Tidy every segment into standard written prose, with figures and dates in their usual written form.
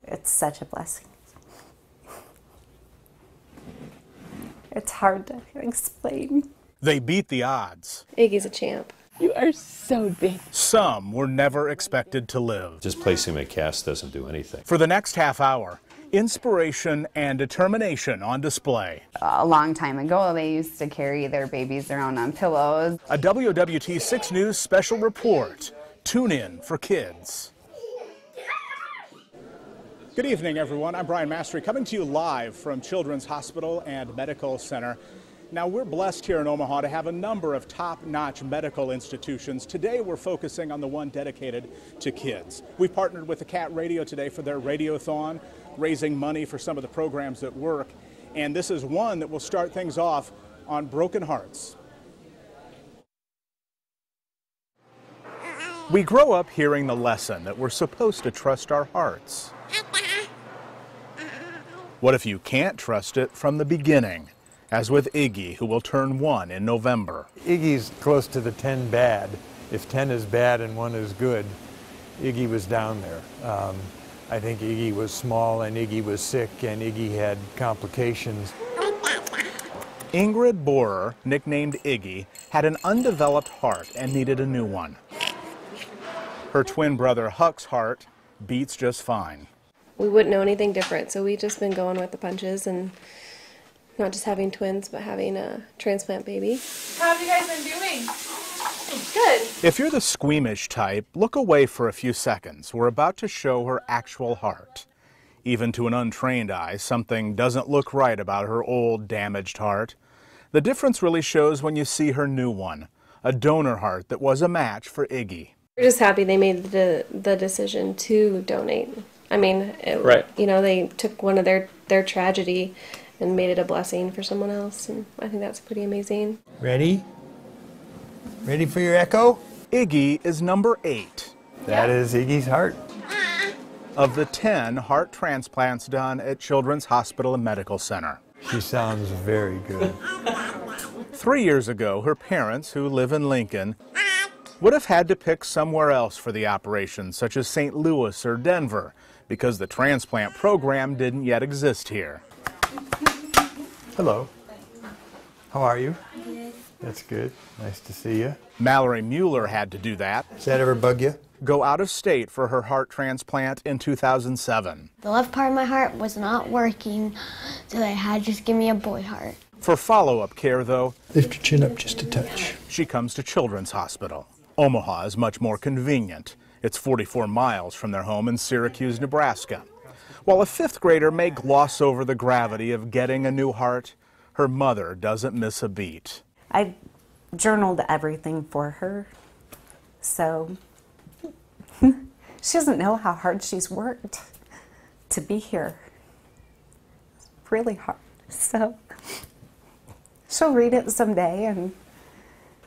It's such a blessing. It's hard to explain. They beat the odds. Iggy's a champ. You are so big. Some were never expected to live. Just placing him in a cast doesn't do anything. For the next half hour, inspiration and determination on display. A long time ago, they used to carry their babies around on pillows. A WWT 6 News special report. Tune in for kids. Good evening, everyone. I'm Brian Mastre, coming to you live from Children's Hospital and Medical Center. Now, we're blessed here in Omaha to have a number of top-notch medical institutions. Today, we're focusing on the one dedicated to kids. We partnered with the Cat Radio today for their Radiothon, raising money for some of the programs that work. And this is one that will start things off on broken hearts. We grow up hearing the lesson that we're supposed to trust our hearts. What if you can't trust it from the beginning? As with Iggy, who will turn 1 in November. Iggy's close to the 10 bad. If 10 is bad and 1 is good, Iggy was down there. I think Iggy was small and Iggy was sick and Iggy had complications. Ingrid Borer, nicknamed Iggy, had an undeveloped heart and needed a new one. Her twin brother Huck's heart beats just fine. We wouldn't know anything different, so we've just been going with the punches and not just having twins, but having a transplant baby. How have you guys been doing? Good. If you're the squeamish type, look away for a few seconds. We're about to show her actual heart. Even to an untrained eye, something doesn't look right about her old, damaged heart. The difference really shows when you see her new one, a donor heart that was a match for Iggy. We're just happy they made the decision to donate. I mean, Right. You know, they took one of their tragedy and made it a blessing for someone else, and I think that's pretty amazing. Ready? Ready for your echo? Iggy is number 8. That is Iggy's heart. Of the 10 heart transplants done at Children's Hospital and Medical Center. She sounds very good. 3 years ago, her parents, who live in Lincoln, would have had to pick somewhere else for the operation, such as St. Louis or Denver, because the transplant program didn't yet exist here. Hello. How are you? Good. That's good. Nice to see you. Mallory Mueller had to do that. Does that ever bug you? Go out of state for her heart transplant in 2007. The left part of my heart was not working, so they had to just give me a boy heart. For follow-up care, though, Lift your chin up just a touch. she comes to Children's Hospital. Omaha is much more convenient. It's 44 miles from their home in Syracuse, Nebraska. While a 5th grader may gloss over the gravity of getting a new heart, her mother doesn't miss a beat. I journaled everything for her, so she doesn't know how hard she's worked to be here. It's really hard, so she'll read it someday and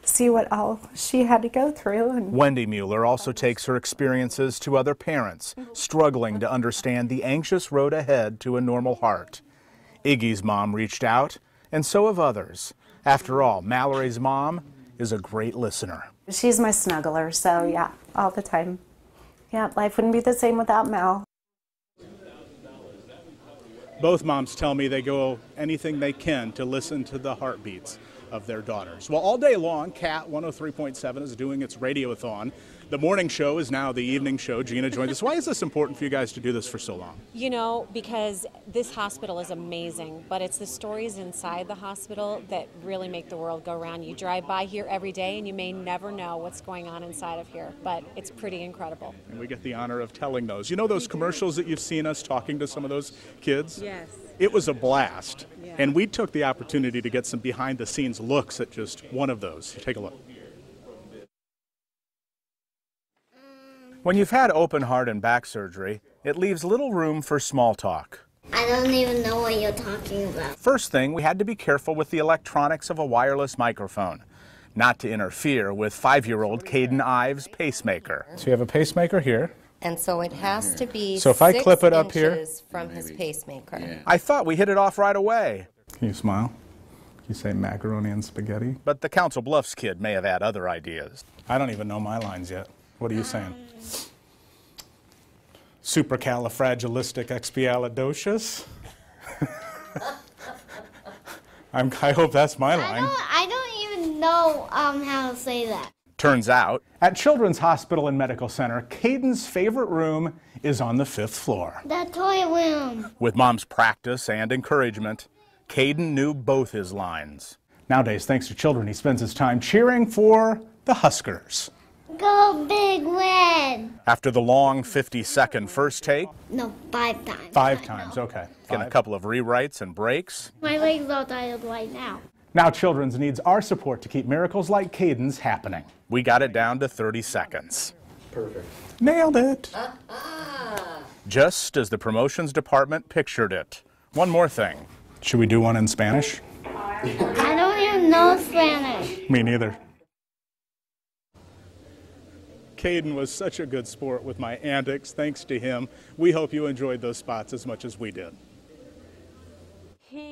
see what all she had to go through. And Wendy Mueller also takes her experiences to other parents struggling to understand the anxious road ahead to a normal heart. Iggy's mom reached out, and so have others. After all, Mallory's mom is a great listener. she's my snuggler, so yeah, all the time. Yeah, life wouldn't be the same without Mal. Both moms tell me they go anything they can to listen to the heartbeats of their daughters. Well, all day long, Cat 103.7 is doing its Radiothon. The morning show is now the evening show. Gina joins us. Why is this important for you guys to do this for so long? You know, because this hospital is amazing, but it's the stories inside the hospital that really make the world go round. You drive by here every day and you may never know what's going on inside of here, but it's pretty incredible. And we get the honor of telling those. You know those commercials that you've seen us talking to some of those kids? Yes. It was a blast. Yeah. And we took the opportunity to get some behind-the-scenes looks at just one of those. Take a look. When you've had open heart and back surgery, it leaves little room for small talk. I don't even know what you're talking about. First thing, we had to be careful with the electronics of a wireless microphone, not to interfere with 5-year-old Caden Ives' pacemaker. So you have a pacemaker here. And so it has to be So if I 6 clip it up here- inches from his pacemaker. I thought we hit it off right away. Can you smile? Can you say macaroni and spaghetti? But the Council Bluffs kid may have had other ideas. I don't even know my lines yet. What are you saying? Supercalifragilisticexpialidocious. I hope that's my line. I don't even know how to say that. Turns out, at Children's Hospital and Medical Center, Caden's favorite room is on the 5th floor. The toy room. With Mom's practice and encouragement, Caden knew both his lines. Nowadays, thanks to children, he spends his time cheering for the Huskers. Go Big Red. After the long 50-second first take. No, 5 times. 5 times, okay. And a couple of rewrites and breaks. My legs are tired right now. Now Children's needs our support to keep miracles like Caden's happening. We got it down to 30 seconds. Perfect. Nailed it. Just as the promotions department pictured it. One more thing. Should we do one in Spanish? I don't even know Spanish. Me neither. Caden was such a good sport with my antics. Thanks to him. We hope you enjoyed those spots as much as we did.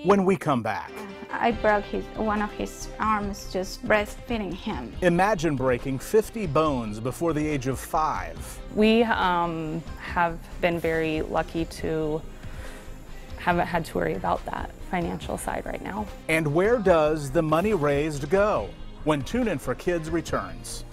When we come back, I broke one of his arms just breastfeeding him. Imagine breaking 50 bones before the age of 5. We have been very lucky to haven't had to worry about that financial side right now. And where does the money raised go? When Tune In for Kids returns.